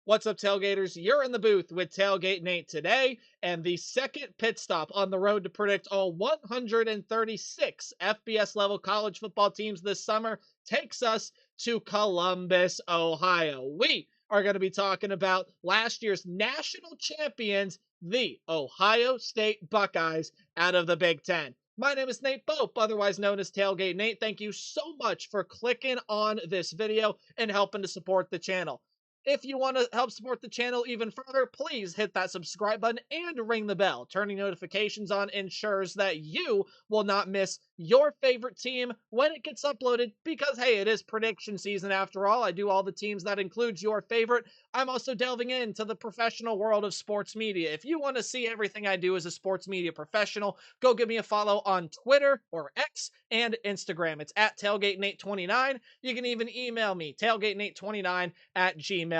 What's up, Tailgaters? You're in the booth with Tailgate Nate today, and the second pit stop on the road to predict all 136 FBS level college football teams this summer takes us to Columbus, Ohio. We are going to be talking about last year's national champions, the Ohio State Buckeyes, out of the Big Ten. My name is Nate Pope, otherwise known as Tailgate Nate. Thank you so much for clicking on this video and helping to support the channel. If you want to help support the channel even further, please hit that subscribe button and ring the bell. Turning notifications on ensures that you will not miss your favorite team when it gets uploaded because, hey, it is prediction season after all. I do all the teams that includes your favorite. I'm also delving into the professional world of sports media. If you want to see everything I do as a sports media professional, go give me a follow on Twitter or X and Instagram. It's at TailgateNate29. You can even email me, tailgatenate29@gmail.com.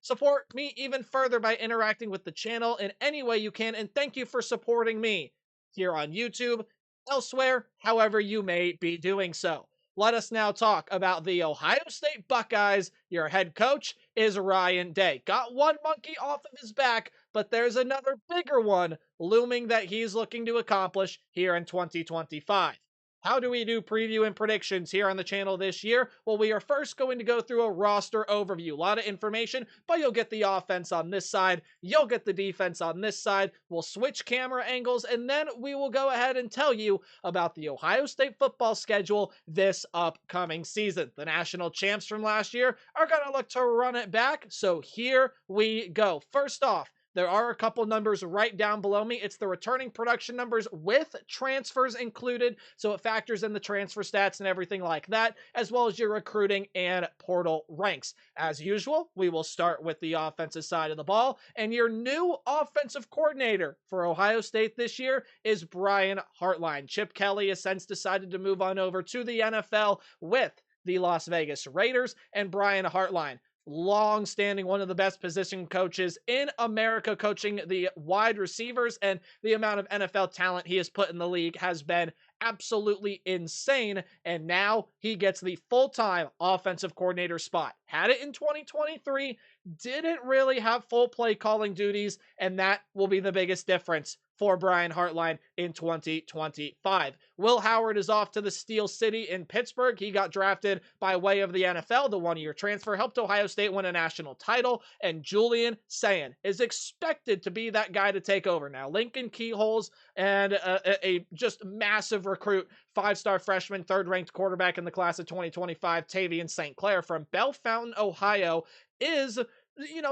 Support me even further by interacting with the channel in any way you can, and thank you for supporting me here on YouTube, elsewhere, however you may be doing so. Let us now talk about the Ohio State Buckeyes. Your head coach is Ryan Day. Got one monkey off of his back, but there's another bigger one looming that he's looking to accomplish here in 2025. How do we do preview and predictions here on the channel this year? Well, we are first going to go through a roster overview. A lot of information, but you'll get the offense on this side. You'll get the defense on this side. We'll switch camera angles, and then we will go ahead and tell you about the Ohio State football schedule this upcoming season. The national champs from last year are going to look to run it back, so here we go. First off, there are a couple numbers right down below me. It's the returning production numbers with transfers included, so it factors in the transfer stats and everything like that, as well as your recruiting and portal ranks. As usual, we will start with the offensive side of the ball, and your new offensive coordinator for Ohio State this year is Brian Hartline. Chip Kelly has since decided to move on over to the NFL with the Las Vegas Raiders, and Brian Hartline, long-standing one of the best position coaches in America, coaching the wide receivers, and the amount of NFL talent he has put in the league has been absolutely insane, and now he gets the full-time offensive coordinator spot. Had it in 2023, didn't really have full play calling duties, and that will be the biggest difference for Brian Hartline in 2025. Will Howard is off to the Steel City in Pittsburgh. He got drafted by way of the NFL. The one-year transfer helped Ohio State win a national title, and Julian Sayin is expected to be that guy to take over. Now, Lincoln Keyholes and a just massive recruit, five-star freshman, third-ranked quarterback in the class of 2025, Tavian St. Clair from Bellefontaine, Ohio, is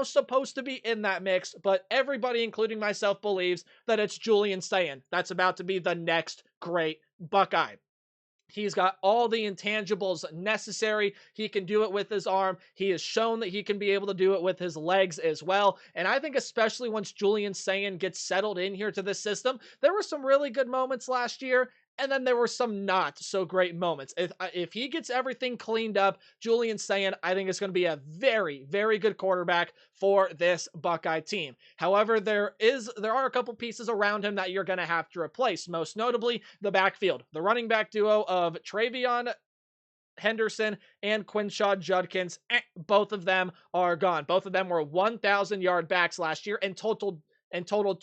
supposed to be in that mix, but everybody, including myself, believes that it's Julian Sayin that's about to be the next great Buckeye. He's got all the intangibles necessary. He can do it with his arm. He has shown that he can be able to do it with his legs as well. And I think especially once Julian Sayin gets settled in here to this system, there were some really good moments last year, and then there were some not so great moments. If he gets everything cleaned up, Julian Sayin, I think, is going to be a very, very good quarterback for this Buckeye team. However, there are a couple pieces around him that you're going to have to replace, most notably the backfield. The running back duo of Travion Henderson and Quinshaw Judkins, both of them are gone. Both of them were 1,000-yard backs last year and totaled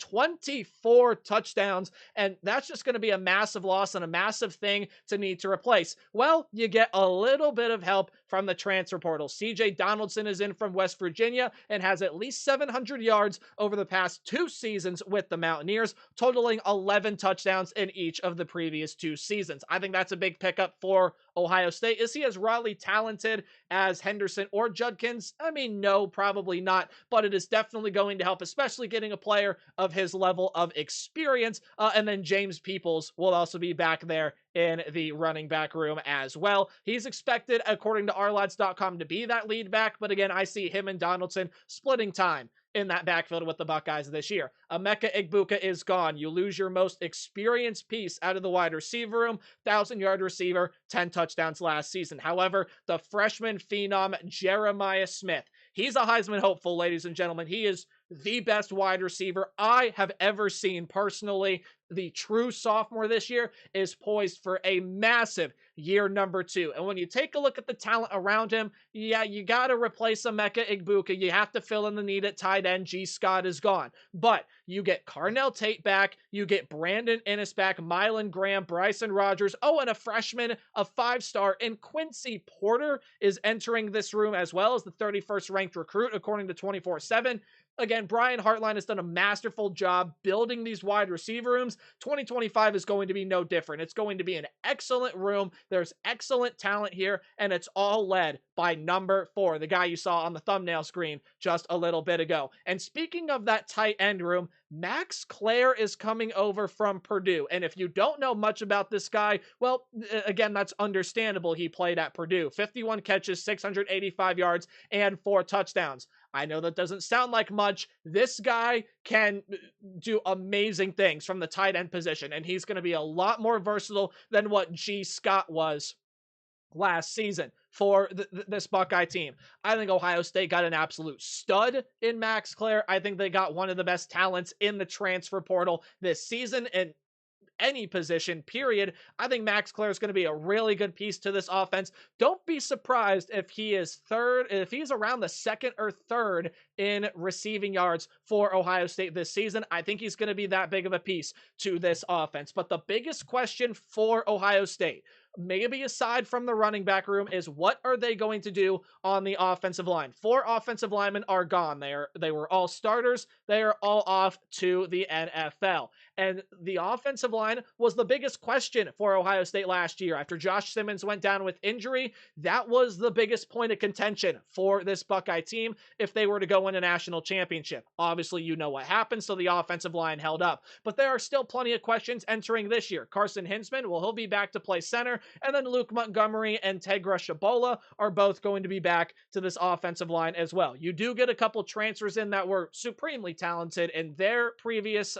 24 touchdowns, and that's just going to be a massive loss and a massive thing to need to replace. Well, you get a little bit of help from the transfer portal. CJ Donaldson is in from West Virginia and has at least 700 yards over the past 2 seasons with the Mountaineers, totaling 11 touchdowns in each of the previous 2 seasons. I think that's a big pickup for Ohio State. Is he as rawly talented as Henderson or Judkins? I mean, no, probably not, but it is definitely going to help, especially getting a player of his level of experience. And then James Peoples will also be back there in the running back room as well. He's expected, according to ourlads.com, to be that lead back, but again, I see him and Donaldson splitting time in that backfield with the Buckeyes this year. Emeka Egbuka is gone. You lose your most experienced piece out of the wide receiver room, 1,000-yard receiver, 10 touchdowns last season. However, the freshman phenom Jeremiah Smith, he's a Heisman hopeful, ladies and gentlemen. He is the best wide receiver I have ever seen personally. the true sophomore this year, is poised for a massive year number 2. And when you take a look at the talent around him, yeah, you got to replace Emeka Igbuka. You have to fill in the need at tight end. G. Scott is gone. But you get Carnell Tate back. You get Brandon Innes back, Mylan Graham, Bryson Rogers. Oh, and a freshman, a 5-star. And Quincy Porter is entering this room as well as the 31st ranked recruit, according to 24/7. Again, Brian Hartline has done a masterful job building these wide receiver rooms. 2025 is going to be no different. It's going to be an excellent room. There's excellent talent here, and it's all led by number 4, the guy you saw on the thumbnail screen just a little bit ago. And speaking of that tight end room, Max Clare is coming over from Purdue. And if you don't know much about this guy, well, again, that's understandable. He played at Purdue. 51 catches, 685 yards, and 4 touchdowns. I know that doesn't sound like much. This guy can do amazing things from the tight end position, and he's going to be a lot more versatile than what G. Scott was last season for this Buckeye team. I think Ohio State got an absolute stud in Max Clare. I think they got one of the best talents in the transfer portal this season, and any position, period. I think Max Clare is going to be a really good piece to this offense. Don't be surprised if he's around the 2nd or 3rd in receiving yards for Ohio State this season. I think he's going to be that big of a piece to this offense. But the biggest question for Ohio State, maybe aside from the running back room, is what are they going to do on the offensive line? 4 offensive linemen are gone. They were all starters. They are all off to the NFL. And the offensive line was the biggest question for Ohio State last year. After Josh Simmons went down with injury, that was the biggest point of contention for this Buckeye team if they were to go win a national championship. Obviously, you know what happened, so the offensive line held up. But there are still plenty of questions entering this year. Carson Hinsman, well, he'll be back to play center. And then Luke Montgomery and Tegra Shabola are both going to be back to this offensive line as well. You do get a couple transfers in that were supremely talented in their previous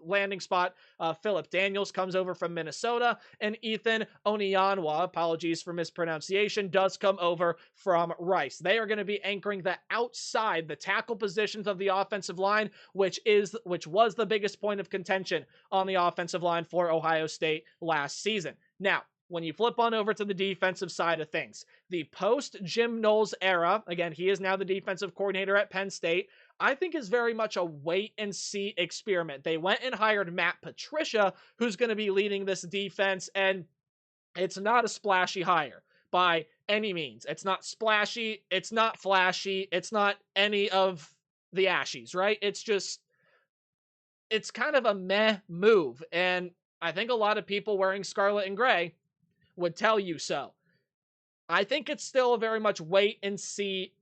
landing spot. Philip Daniels comes over from Minnesota, and Ethan Oniyanwa, apologies for mispronunciation, does come over from Rice. They are going to be anchoring the outside, the tackle positions of the offensive line, which was the biggest point of contention on the offensive line for Ohio State last season. Now, when you flip on over to the defensive side of things, the post-Jim Knowles era, again, he is now the defensive coordinator at Penn State, I think is very much a wait-and-see experiment. They went and hired Matt Patricia, who's going to be leading this defense, and it's not a splashy hire by any means. It's not splashy, it's not flashy, it's not any of the Ashies, right? It's kind of a meh move, and I think a lot of people wearing scarlet and gray would tell you so. I think it's still a very much wait and see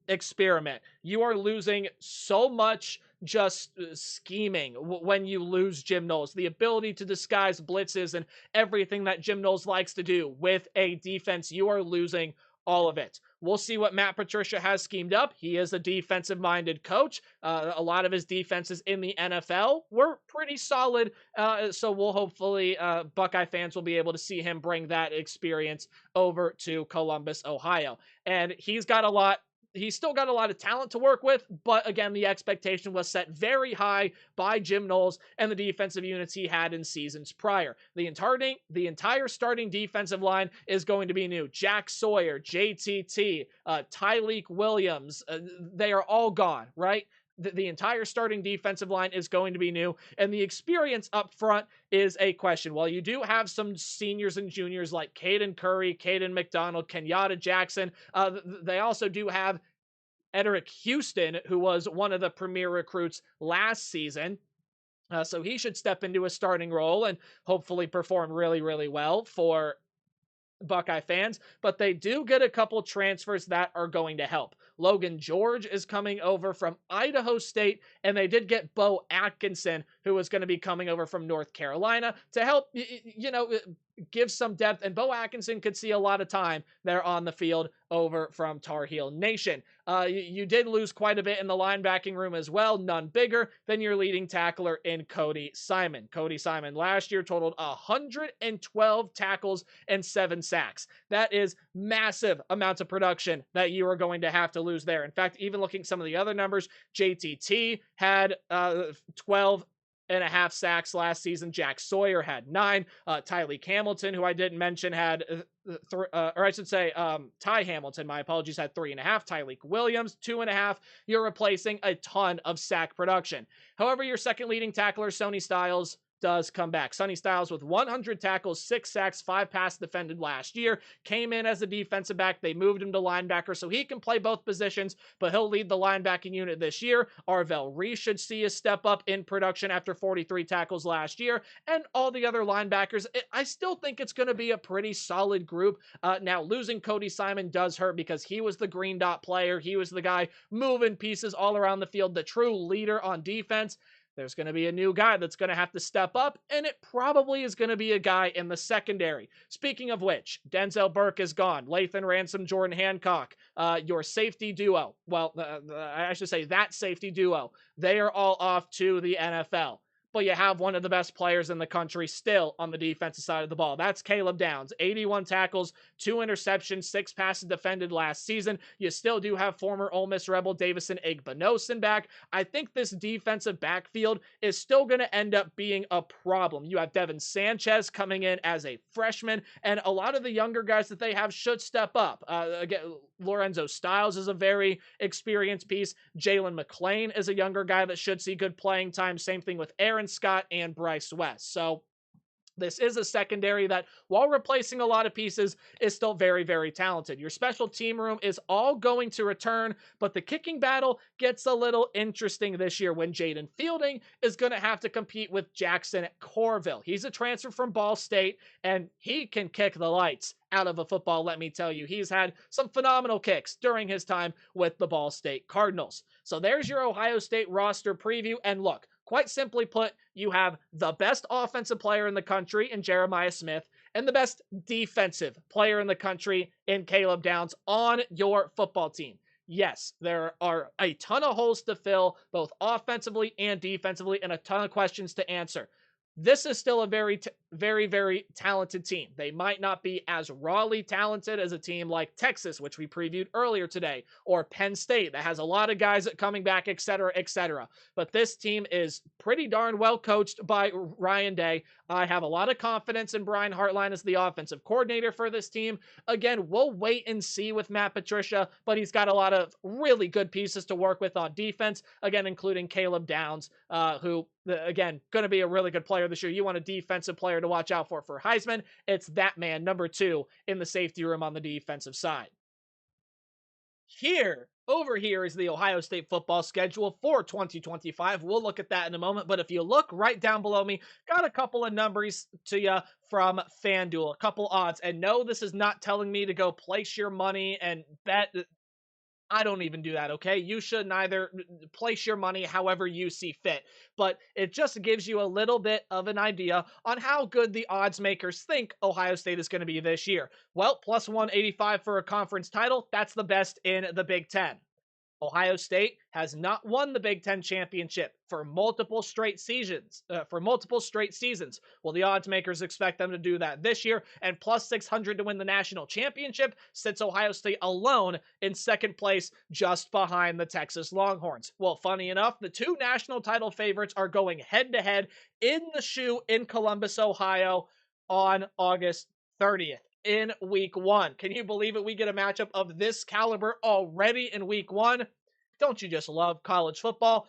experiment. You are losing so much just scheming when you lose Jim Knowles. The ability to disguise blitzes and everything that Jim Knowles likes to do with a defense, you are losing all of it. We'll see what Matt Patricia has schemed up. He is a defensive-minded coach. A lot of his defenses in the NFL were pretty solid, so we'll hopefully, Buckeye fans will be able to see him bring that experience over to Columbus, Ohio. And he's still got a lot of talent to work with, but again, the expectation was set very high by Jim Knowles and the defensive units he had in seasons prior. The entire starting defensive line is going to be new. Jack Sawyer, JTT, Tyleek Williams, they are all gone, right? The entire starting defensive line is going to be new, and the experience up front is a question. While you do have some seniors and juniors like Caden Curry, Caden McDonald, Kenyatta Jackson, they also do have Edric Houston, who was one of the premier recruits last season. So he should step into a starting role and hopefully perform really, really well for Buckeye fans, but they do get a couple transfers that are going to help. Logan George is coming over from Idaho State, and they did get Bo Atkinson, who is going to be coming over from North Carolina to help, give some depth. And Bo Atkinson could see a lot of time there on the field over from Tar Heel Nation. You did lose quite a bit in the linebacking room as well, none bigger than your leading tackler in Cody Simon. Cody Simon last year totaled 112 tackles and 7 sacks. That is massive amounts of production that you are going to have to lose there. In fact, even looking at some of the other numbers, JTT had 12 and a half sacks last season. Jack Sawyer had 9. Tyreek Hamilton, who I didn't mention, had or I should say, Ty Hamilton, my apologies, had 3.5. Tyreek Williams, 2.5. You're replacing a ton of sack production. However, your second leading tackler, Sonny Styles, does come back. Sonny Styles with 100 tackles, 6 sacks, 5 pass defended last year, came in as a defensive back. They moved him to linebacker, so he can play both positions, but he'll lead the linebacking unit this year. Arvell Reese should see a step up in production after 43 tackles last year, and all the other linebackers. I still think it's going to be a pretty solid group. Now, losing Cody Simon does hurt because he was the green dot player. He was the guy moving pieces all around the field, the true leader on defense. There's going to be a new guy that's going to have to step up, and it probably is going to be a guy in the secondary. Speaking of which, Denzel Burke is gone. Lathan Ransom, Jordan Hancock, your safety duo. Well, I should say that safety duo. They are all off to the NFL. But you have one of the best players in the country still on the defensive side of the ball. That's Caleb Downs. 81 tackles, 2 interceptions, 6 passes defended last season. You still do have former Ole Miss Rebel Davison Igbinosun back. I think this defensive backfield is still going to end up being a problem. You have Devin Sanchez coming in as a freshman, and a lot of the younger guys that they have should step up. Again, Lorenzo Styles is a very experienced piece. Jalen McClain is a younger guy that should see good playing time. Same thing with Aaron Scott and Bryce West. So this is a secondary that, while replacing a lot of pieces, is still very, very talented. Your special team room is all going to return, but the kicking battle gets a little interesting this year when Jaden Fielding is going to have to compete with Jackson Corville. He's a transfer from Ball State, and he can kick the lights out of a football, let me tell you. He's had some phenomenal kicks during his time with the Ball State Cardinals. So there's your Ohio State roster preview, and look, quite simply put, you have the best offensive player in the country in Jeremiah Smith and the best defensive player in the country in Caleb Downs on your football team. Yes, there are a ton of holes to fill, both offensively and defensively, and a ton of questions to answer. This is still a very, very talented team. They might not be as rawly talented as a team like Texas, which we previewed earlier today, or Penn State that has a lot of guys coming back, etc., etc. But this team is pretty darn well coached by Ryan Day. I have a lot of confidence in Brian Hartline as the offensive coordinator for this team. Again, we'll wait and see with Matt Patricia, but he's got a lot of really good pieces to work with on defense, again, including Caleb Downs, who, again, going to be a really good player this year. You want a defensive player to watch out for Heisman, it's that man, number 2 in the safety room on the defensive side. Over here is the Ohio State football schedule for 2025. We'll look at that in a moment, but if you look right down below me, got a couple of numbers to you from FanDuel, a couple odds. And no, this is not telling me to go place your money and bet. I don't even do that, okay? You should neither place your money however you see fit, but it just gives you a little bit of an idea on how good the odds makers think Ohio State is going to be this year. Well, plus 185 for a conference title, that's the best in the Big Ten. Ohio State has not won the Big Ten championship for multiple straight seasons. Well, the odds makers expect them to do that this year, and plus 600 to win the national championship sits Ohio State alone in second place, just behind the Texas Longhorns. Well, funny enough, the 2 national title favorites are going head-to-head in the shoe in Columbus, Ohio on August 30th. In week 1. Can you believe it? We get a matchup of this caliber already in week 1. Don't you just love college football?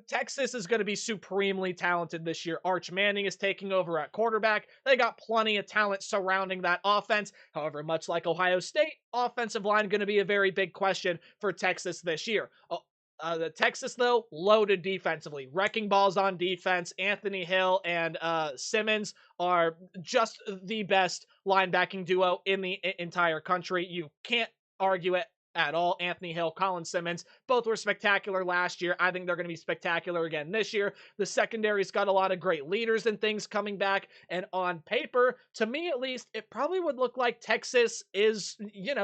Texas is going to be supremely talented this year. Arch Manning is taking over at quarterback. They got plenty of talent surrounding that offense. However, much like Ohio State, offensive line going to be a very big question for Texas this year. The Texas, though, loaded defensively. Wrecking balls on defense. Anthony Hill and Simmons are just the best linebacking duo in the entire country. You can't argue it at all. Anthony Hill, Colin Simmons, both were spectacular last year. I think they're going to be spectacular again this year. The secondary's got a lot of great leaders and things coming back, and on paper, to me at least, it probably would look like Texas is,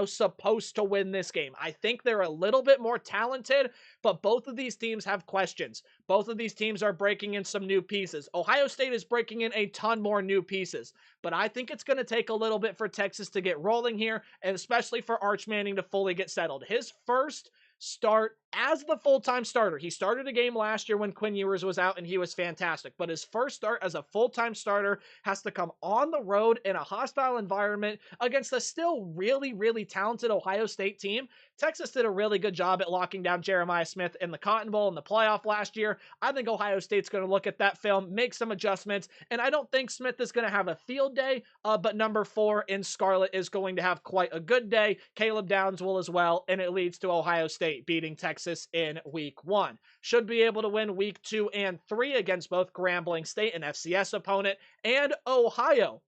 supposed to win this game. I think they're a little bit more talented, but both of these teams have questions. Both of these teams are breaking in some new pieces. Ohio State is breaking in a ton more new pieces, but I think it's going to take a little bit for Texas to get rolling here, and especially for Arch Manning to fully get settled. His first start as the full-time starter. He started a game last year when Quinn Ewers was out and he was fantastic, but his first start as a full-time starter has to come on the road in a hostile environment against a still really, really talented Ohio State team. Texas did a really good job at locking down Jeremiah Smith in the Cotton Bowl in the playoff last year. I think Ohio State's going to look at that film, make some adjustments, and I don't think Smith is going to have a field day, but number 4 in Scarlet is going to have quite a good day. Caleb Downs will as well, and it leads to Ohio State beating Texas in week 1. Should be able to win week 2 and 3 against both Grambling State, an FCS opponent, and Ohio.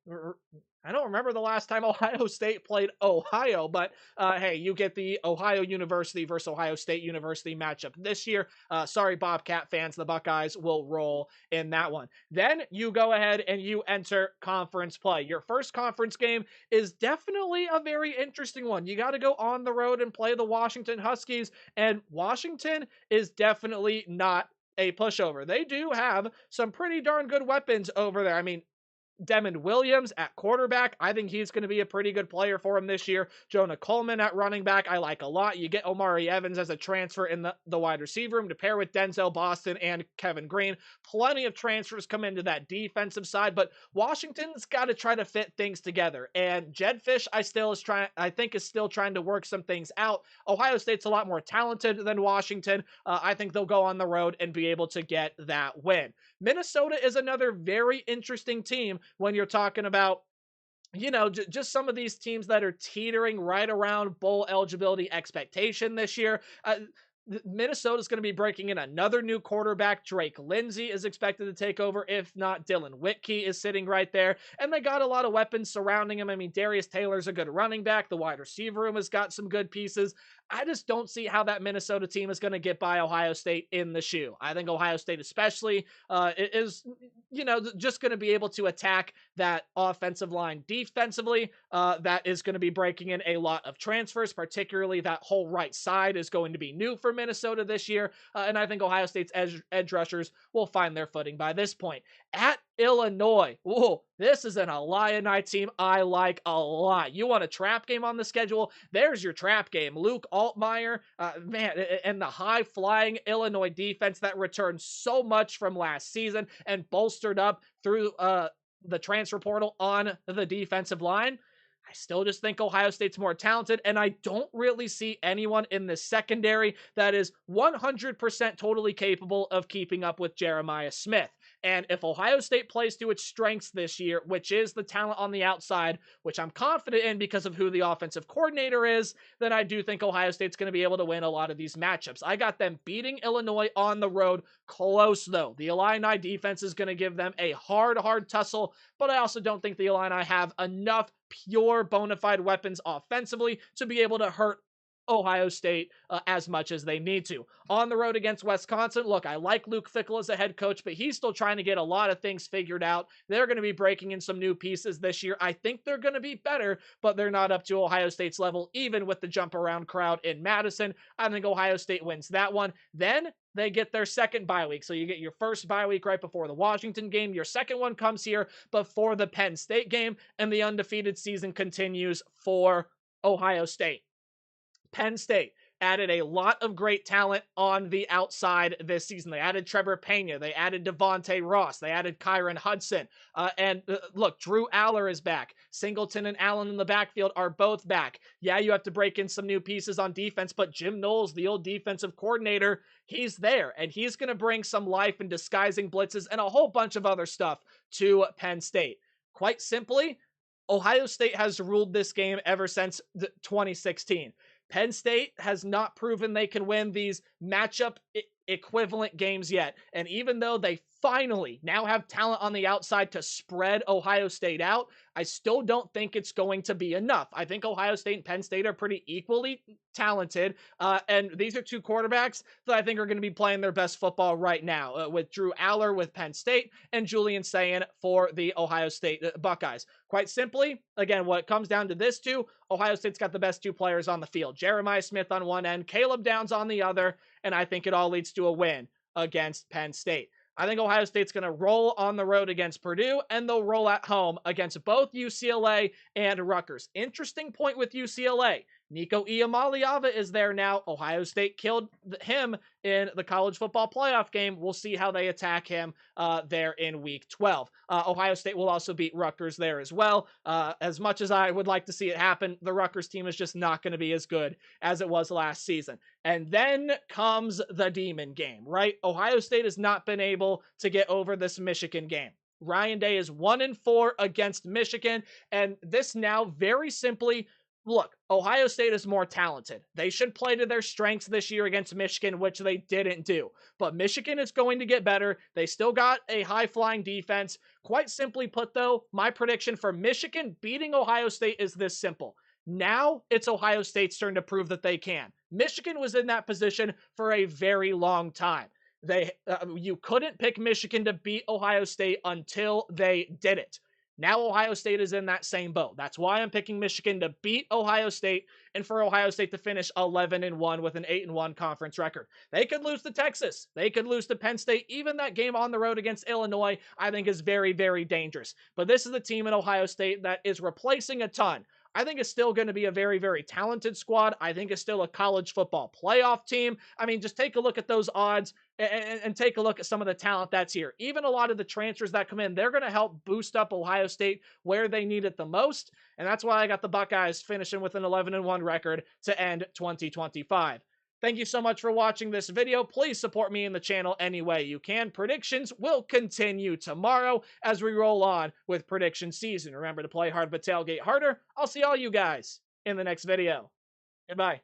I don't remember the last time Ohio State played Ohio, but hey, you get the Ohio University versus Ohio State University matchup this year. Sorry, Bobcat fans, the Buckeyes will roll in that one. Then you go ahead and you enter conference play. Your first conference game is definitely a very interesting one. You got to go on the road and play the Washington Huskies, and Washington is definitely not a pushover. They do have some pretty darn good weapons over there. I mean, Demond Williams at quarterback, I think he's going to be a pretty good player for him this year. Jonah Coleman at running back, I like a lot. You get Omari Evans as a transfer in the wide receiver room to pair with Denzel Boston and Kevin Green. Plenty of transfers come into that defensive side, but Washington's got to try to fit things together. And Jedfish, I think is still trying to work some things out. Ohio State's a lot more talented than Washington. I think they'll go on the road and be able to get that win. Minnesota is another very interesting team when you're talking about, just some of these teams that are teetering right around bowl eligibility expectation this year. Minnesota's going to be breaking in another new quarterback. Drake Lindsay is expected to take over. If not, Dylan Whitkey is sitting right there. And they got a lot of weapons surrounding him. I mean, Darius Taylor's a good running back. The wide receiver room has got some good pieces. I just don't see how that Minnesota team is going to get by Ohio State in the shoe. I think Ohio State especially is, just going to be able to attack that offensive line defensively. That is going to be breaking in a lot of transfers, particularly that whole right side is going to be new for Minnesota this year. And I think Ohio State's edge rushers will find their footing by this point. At Illinois. Whoa, this is an Illini team I like a lot. You want a trap game on the schedule? There's your trap game. Luke Altmaier, and the high-flying Illinois defense that returned so much from last season and bolstered up through the transfer portal on the defensive line. I still just think Ohio State's more talented, and I don't really see anyone in the secondary that is 100% totally capable of keeping up with Jeremiah Smith. And if Ohio State plays to its strengths this year, which is the talent on the outside, which I'm confident in because of who the offensive coordinator is, then I do think Ohio State's going to be able to win a lot of these matchups. I got them beating Illinois on the road. Close, though. The Illini defense is going to give them a hard tussle, but I also don't think the Illini have enough pure bona fide weapons offensively to be able to hurt Ohio State as much as they need to. On the road against Wisconsin, look, I like Luke Fickell as a head coach, but he's still trying to get a lot of things figured out. They're going to be breaking in some new pieces this year. I think they're going to be better, but they're not up to Ohio State's level, even with the jump around crowd in Madison. I think Ohio State wins that one. Then they get their second bye week. So you get your first bye week right before the Washington game. Your second one comes here before the Penn State game, and the undefeated season continues for Ohio State. Penn State added a lot of great talent on the outside this season. They added Trevor Pena. They added Devontae Ross. They added Kyron Hudson. Look, Drew Aller is back. Singleton and Allen in the backfield are both back. Yeah, you have to break in some new pieces on defense, but Jim Knowles, the old defensive coordinator, he's there, and he's going to bring some life and disguising blitzes and a whole bunch of other stuff to Penn State. Quite simply, Ohio State has ruled this game ever since 2016. Penn State has not proven they can win these matchup equivalent games yet. And even though they finally now have talent on the outside to spread Ohio State out, I still don't think it's going to be enough. I think Ohio State and Penn State are pretty equally talented, and these are two quarterbacks that I think are going to be playing their best football right now, with Drew Aller with Penn State and Julian Sayin for the Ohio State Buckeyes. Quite simply, again, what it comes down to this two, Ohio State's got the best two players on the field. Jeremiah Smith on one end, Caleb Downs on the other, and I think it all leads to a win against Penn State. I think Ohio State's going to roll on the road against Purdue, and they'll roll at home against both UCLA and Rutgers. Interesting point with UCLA. Nico Iamaleava is there now. Ohio State killed him in the college football playoff game. We'll see how they attack him there in week 12. Ohio State will also beat Rutgers there as well. As much as I would like to see it happen, the Rutgers team is just not going to be as good as it was last season. And then comes the demon game, right? Ohio State has not been able to get over this Michigan game. Ryan Day is 1-4 against Michigan, and this now very simply, look, Ohio State is more talented. They should play to their strengths this year against Michigan, which they didn't do. But Michigan is going to get better. They still got a high-flying defense. Quite simply put, though, my prediction for Michigan beating Ohio State is this simple. Now it's Ohio State's turn to prove that they can. Michigan was in that position for a very long time. You couldn't pick Michigan to beat Ohio State until they did it. Now Ohio State is in that same boat. That's why I'm picking Michigan to beat Ohio State and for Ohio State to finish 11-1 with an 8-1 conference record. They could lose to Texas. They could lose to Penn State. Even that game on the road against Illinois, I think is very, very dangerous. But this is the team in Ohio State that is replacing a ton. I think it's still going to be a very, very talented squad. I think it's still a college football playoff team. I mean, just take a look at those odds and take a look at some of the talent that's here. Even a lot of the transfers that come in, they're going to help boost up Ohio State where they need it the most. And that's why I got the Buckeyes finishing with an 11-1 record to end 2025. Thank you so much for watching this video. Please support me in the channel any way you can. Predictions will continue tomorrow as we roll on with prediction season. Remember to play hard but tailgate harder. I'll see all you guys in the next video. Goodbye.